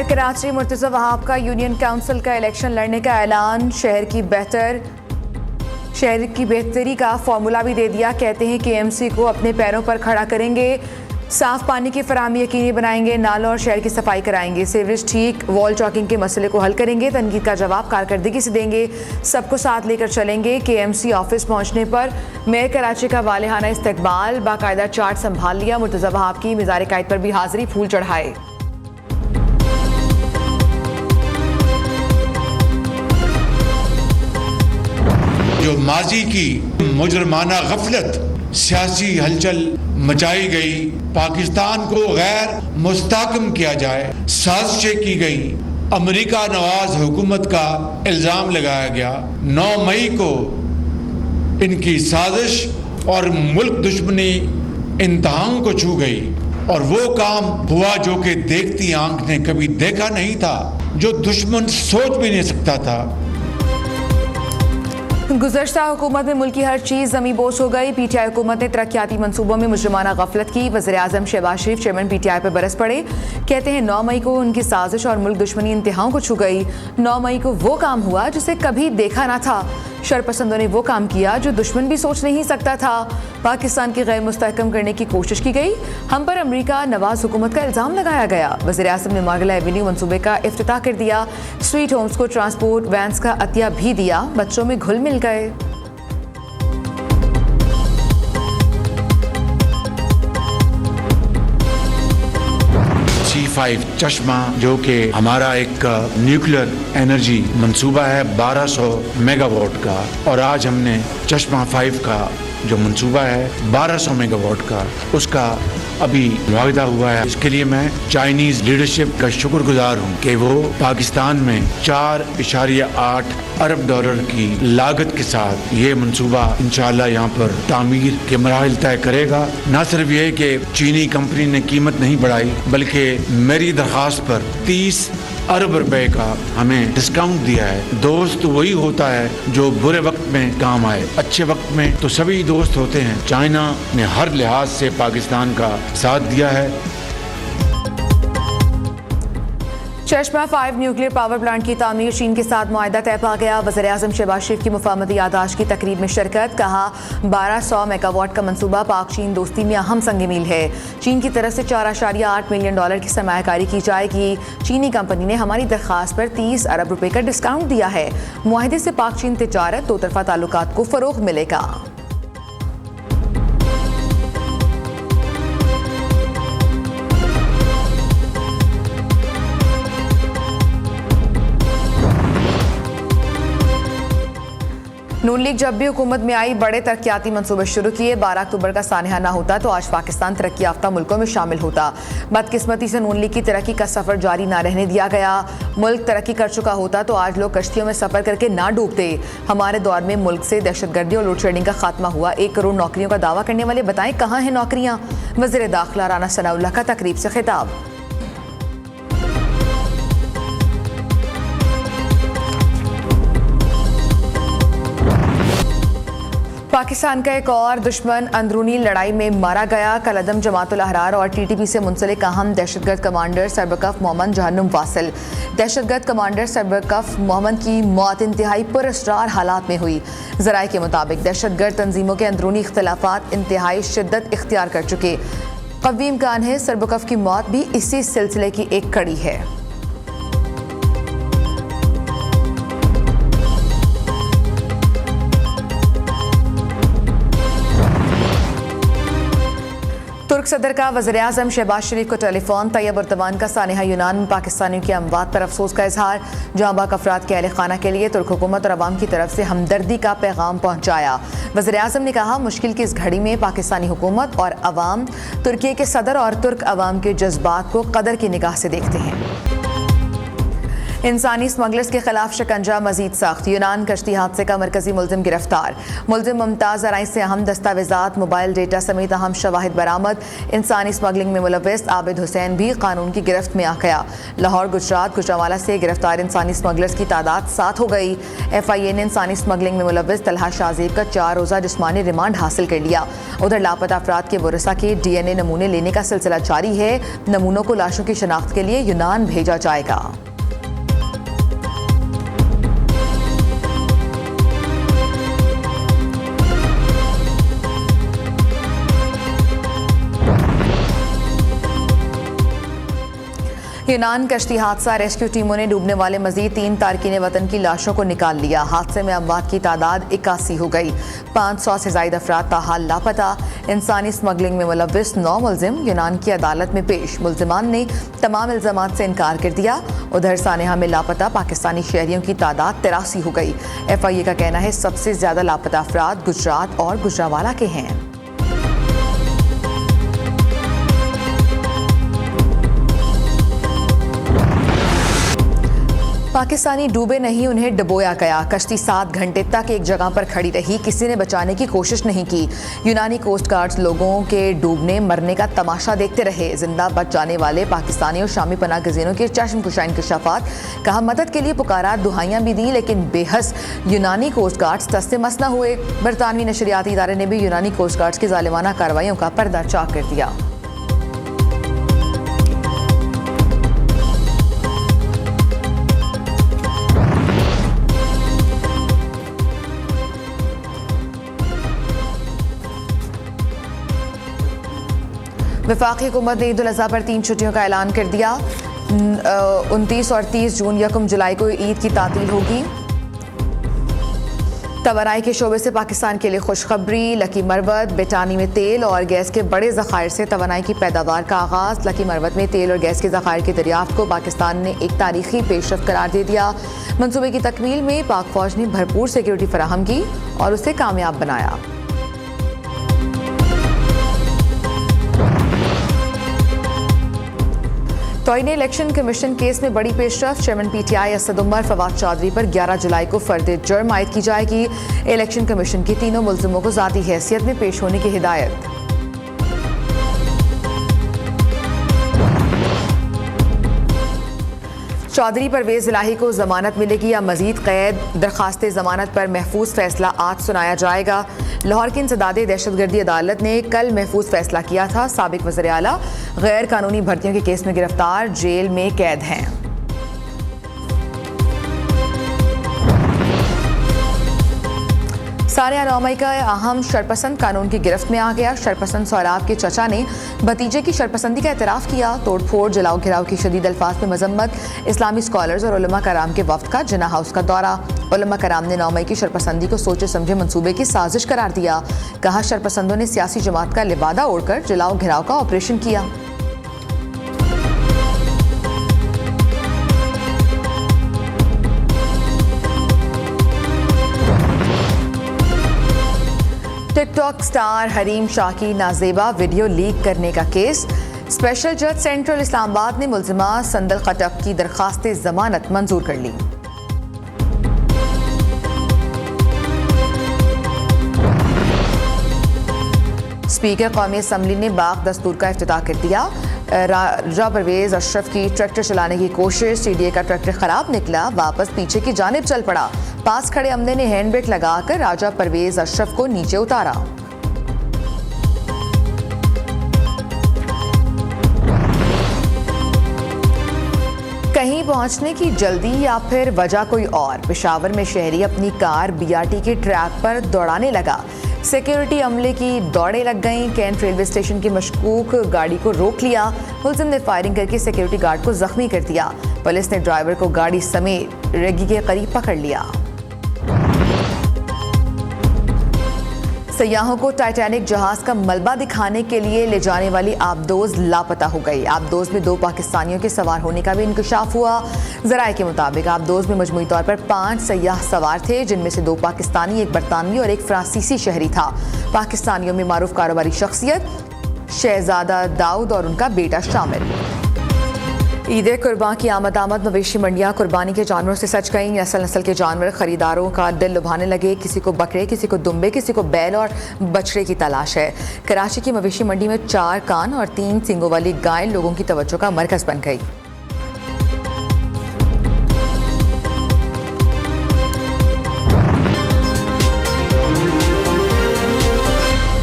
Mayor Karachi Murtaza Wahab का union council का election लड़ने का ऐलान। शहर की बेहतरी का फॉर्मूला भी दे दिया। कहते हैं KMC को अपने पैरों पर खड़ा करेंगे, साफ पानी की फराहमी यकीनी बनाएंगे, नालों और शहर की सफाई कराएंगे, सीवरेज ठीक, वॉल चॉकिंग के मसले को हल करेंगे, तनकीद का जवाब कारकर्दगी से देंगे, सबको साथ लेकर चलेंगे। KMC ऑफिस पहुंचने पर मेयर कराची का वालेहाना इस्तकबाल, बाकायदा चार्ट संभाल लिया। मुर्तज़ा वहाब की मिज़ार कायद पर भी हाजिरी, फूल चढ़ाए। जो माजी की मुजरमाना गफलत सियासी हलचल मचाई गई, पाकिस्तान को गैर मुस्तहकम किया जाए, साजिशें की गई, अमेरिका नवाज हुकूमत का इल्ज़ाम लगाया गया। 9 मई को इनकी साजिश और मुल्क दुश्मनी इंतहाओं को छू गई और वो काम हुआ जो कि देखती आंख ने कभी देखा नहीं था, जो दुश्मन सोच भी नहीं सकता था। गुज़श्ता हुकूमत में मुल्क की हर चीज़ ज़मी बोस हो गई। PTI हुकूमत ने तरक्याती मनसूबों में मुजरमाना गफलत की। वज़ीर आज़म शहबाज शरीफ चेयरमैन PTI पर बरस पड़े। कहते हैं 9 मई को उनकी साजिश और मुल्क दुश्मनी इंतहाओं को छू गई। 9 मई को वो काम हुआ जिसे कभी देखा ना था। शरपसंदों ने वो काम किया जो दुश्मन भी सोच नहीं सकता था। पाकिस्तान की गैर मुस्तहकम करने की कोशिश की गई। हम पर अमेरिका नवाज हुकूमत का इल्ज़ाम लगाया गया। वज़ीर आज़म ने मार्गला एवेन्यू मनसूबे का इफ्तिताह कर दिया। स्ट्रीट होम्स को ट्रांसपोर्ट वैन्स का अतिया भी दिया। बच्चों में घुल मिल गए। C5 चश्मा जो कि हमारा एक न्यूक्लियर एनर्जी मंसूबा है 1200 मेगावाट का, और आज हमने चश्मा 5 का जो मंसूबा है 1200 मेगावाट का, उसका अभी मुआहिदा हुआ है। इसके लिए मैं चाइनीज लीडरशिप का शुक्रगुजार हूँ कि वो पाकिस्तान में 4.8 अरब डॉलर की लागत के साथ ये मंसूबा इंशाअल्लाह यहाँ पर तामीर के मराहिल तय करेगा। न सिर्फ ये कि चीनी कंपनी ने कीमत नहीं बढ़ाई, बल्कि मेरी दरख्वास्त पर 30 अरब रुपए का हमें डिस्काउंट दिया है। दोस्त वही होता है जो बुरे वक्त में काम आए, अच्छे वक्त में तो सभी दोस्त होते हैं। चाइना ने हर लिहाज से पाकिस्तान का साथ दिया है। चश्मा 5 न्यूक्लियर पावर प्लांट की तामीर चीन के साथ मुआहिदा तय पा गया। वज़ीर आज़म शहबाज शरीफ की मुफाहमती याददाश्त की तकरीब में शिरकत। कहा 1200 मेगावाट का मंसूबा पाक चीन दोस्ती में अहम संग मील है। चीन की तरफ से 4.8 मिलियन डॉलर की सरमायाकारी की जाएगी। चीनी कंपनी ने हमारी दरख्वास्त पर 30 अरब रुपए का डिस्काउंट दिया है। मुआहिदे से पाक चीन तिजारत, दो तरफा ताल्लुकात को फ़रोग़ मिलेगा। नून लीग जब भी हुकूमत में आई बड़े तरक्याती मंसूबे शुरू किए। 12 अक्टूबर का सानहा ना होता तो आज पाकिस्तान तरक्की याफ्ता मुल्कों में शामिल होता। बदकिस्मती से नून लीग की तरक्की का सफ़र जारी ना रहने दिया गया। मुल्क तरक्की कर चुका होता तो आज लोग कश्तियों में सफ़र करके ना डूबते। हमारे दौर में मुल्क से दहशतगर्दी और लोड शेडिंग का खात्मा हुआ। 1 करोड़ नौकरियों का दावा करने वाले बताएं कहाँ हैं नौकरियाँ। वज़ीर दाखिला राना सनाउल्लाह का तकरीब से खिताब। पाकिस्तान का एक और दुश्मन अंदरूनी लड़ाई में मारा गया। कलअदम जमातुल अहरार और TTP से मुंसलिक अहम दहशतगर्द कमांडर सरबकफ मोहम्मद जहन्नुम वासिल। दहशतगर्द कमांडर सरबकफ मोहम्मद की मौत इंतहाई पुरअसरार हालात में हुई। ज़राए के मुताबिक दहशतगर्द तंजीमों के अंदरूनी इख्तिलाफात इंतहाई शिद्दत इख्तियार कर चुके। कवी इम्कान है सरबकफ की मौत भी इसी सिलसिले की एक कड़ी है। तुर्क सदर का वज़ीर आज़म शहबाज शरीफ को टेलीफोन। तैयब उर्दवान का सानिहा यूनान में पाकिस्तानियों की अमवात पर अफसोस का इजहार। जहाँ बाक अफराद के अहल खाना के लिए तुर्क हुकूमत और अवाम की तरफ से हमदर्दी का पैगाम पहुँचाया। वज़ीर आज़म ने कहा मुश्किल की इस घड़ी में पाकिस्तानी हुकूमत और अवाम तुर्की के सदर और तुर्क अवाम के जज्बात को कदर की निगाह से देखते हैं। इंसानी स्मगलर्स के खिलाफ शिकंजा मजीद सख्त। यूनान कश्ती हादसे का मरकजी मुलजिम गिरफ्तार। मुलजिम मुमताज़ ज़राई से अहम दस्तावेजात, मोबाइल डेटा समेत अहम शवाहिद बरामद। इंसानी स्मगलिंग में मुलव्विस आबिद हुसैन भी कानून की गिरफ्त में आ गया। लाहौर गुजरात गुजरावाला से गिरफ्तार इंसानी स्मगलर्स की तादाद 7 हो गई। FIA ने इंसानी स्मगलिंग में मुलव्विस तलहा शाहजेब का 4 रोज़ा जिस्मानी रिमांड हासिल कर लिया। उधर लापता अफराद के वरसा के DNA नमूने लेने का सिलसिला जारी है। नमूनों को लाशों की शनाख्त के लिए यूनान भेजा जाएगा। यूनान कश्ती हादसा, रेस्क्यू टीमों ने डूबने वाले मजीद 3 तारकीन वतन की लाशों को निकाल लिया। हादसे में अमवात की तादाद 81 हो गई। 500 से ज़ायद अफराद ताहाल लापता। इंसानी स्मगलिंग में मुलव्विस 9 मुलजिम यूनान की अदालत में पेश। मुलजिमान ने तमाम इल्ज़ामात से इनकार कर दिया। उधर सानेहा में लापता पाकिस्तानी शहरियों की तादाद 83 हो गई। FIA का कहना है सबसे ज़्यादा लापता अफराद गुजरात और गुजरावाला के हैं। पाकिस्तानी डूबे नहीं, उन्हें डुबोया गया। कश्ती 7 घंटे तक एक जगह पर खड़ी रही, किसी ने बचाने की कोशिश नहीं की। यूनानी कोस्ट गार्ड्स लोगों के डूबने मरने का तमाशा देखते रहे। जिंदा बच जाने वाले पाकिस्तानी और शामी पनाह गजीनों के चश्मकुशा इंकशाफात, कहा मदद के लिए पुकारा, दुहाइयां भी दी, लेकिन बेहस यूनानी कोस्ट गार्ड्स तस्ते मस न हुए। बरतानवी नशरियाती इदारे ने भी यूनानी कोस्ट गार्ड्स की जालिमाना कार्रवाइयों का पर्दा चाक कर दिया। वफाकी हुकूमत ने ईद उल अज़हा पर 3 छुट्टियों का ऐलान कर दिया। 29 और 30 जून, 1 जुलाई को ईद की तातील होगी। तवानाई के शोबे से पाकिस्तान के लिए खुशखबरी। लकी मरवत बेटानी में तेल और गैस के बड़े ज़खायर से तवानाई की पैदावार का आगाज़। लकी मरवत में तेल और गैस के ज़खायर की दरियाफ्त को पाकिस्तान ने एक तारीखी पेशरफ्त करार दे दिया। मनसूबे की तकमील में पाक फौज ने भरपूर सिक्योरिटी फराहम की और उसे कामयाब बनाया। तोइने इलेक्शन कमीशन केस में बड़ी पेशरफ्त। चेयरमैन PTI असद उमर फवाद चौधरी पर 11 जुलाई को फर्द जुर्म आयद की जाएगी। इलेक्शन कमीशन की तीनों मुल्जिमों को ज़ाती हैसियत में पेश होने की हिदायत। चौधरी परवेज इलाही को जमानत मिलेगी या मजीद कैद? दरखास्त जमानत पर महफूज फैसला आज सुनाया जाएगा। लाहौर की इंसदादे दहशतगर्दी अदालत ने कल महफूज फैसला किया था। साबिक वज़ीर आला गैर कानूनी भर्तियों के केस में गिरफ्तार, जेल में कैद हैं। सानिया 9 मई का अहम शरपसंद कानून की गिरफ्त में आ गया। शरपसंद सोहराब के चचा ने भतीजे की शरपसंदी का एतराफ़ किया। तोड़फोड़, जलाओ घिराव की शदीद अल्फाज में मजम्मत। इस्लामी स्कॉलर्स और उलमा कराम के वफ्द का जिन्ना हाउस का दौरा। उलमा कराम ने 9 मई की शरपसंदी को सोचे समझे मंसूबे की साजिश करार दिया। कहा शरपसंदों ने सियासी जमात का लिबादा ओढ़कर जलाओ घिराव का ऑपरेशन किया। टिकटॉक स्टार हरीम शाह की नाजेबा वीडियो लीक करने का केस। स्पेशल जज सेंट्रल इस्लामाबाद ने मुल्जिमा संदल खटक की दरखास्त जमानत मंजूर कर ली। स्पीकर कौमी असम्बली ने बाग दस्तूर का इफ्तिताह कर दिया। राजा परवेज अशरफ की ट्रैक्टर चलाने की कोशिश, CDA का ट्रैक्टर खराब निकला, वापस पीछे की जानिब चल पड़ा। पास खड़े अमले ने हैंड ब्रेक लगाकर राजा परवेज अशरफ को नीचे उतारा। कहीं पहुंचने की जल्दी या फिर वजह कोई और? पेशावर में शहरी अपनी कार BRT के ट्रैक पर दौड़ाने लगा। सिक्योरिटी अमले की दौड़े लग गईं। कैंट रेलवे स्टेशन की मशकूक गाड़ी को रोक लिया। मुलजिम ने फायरिंग करके सिक्योरिटी गार्ड को जख्मी कर दिया। पुलिस ने ड्राइवर को गाड़ी समेत रेगी के करीब पकड़ लिया। सयाहों को टाइटैनिक जहाज का मलबा दिखाने के लिए ले जाने वाली आबदोज लापता हो गई। आबदोज में 2 पाकिस्तानियों के सवार होने का भी इंकशाफ हुआ। ज़राए के मुताबिक आबदोज में मजमूई तौर पर 5 सयाह सवार थे, जिनमें से 2 पाकिस्तानी, 1 बरतानवी और 1 फ्रांसीसी शहरी था। पाकिस्तानियों में मारूफ कारोबारी शख्सियत शहजादा दाऊद और उनका बेटा शामिल। ईद कुर्बान की आमद मवेशी मंडियां कुर्बानी के जानवरों से सज गई। नस्ल नस्ल के जानवर खरीदारों का दिल लुभाने लगे। किसी को बकरे, किसी को दुम्बे, किसी को बैल और बछड़े की तलाश है। कराची की मवेशी मंडी में 4 कान और 3 सींगों वाली गाय लोगों की तवज्जो का मरकज बन गई।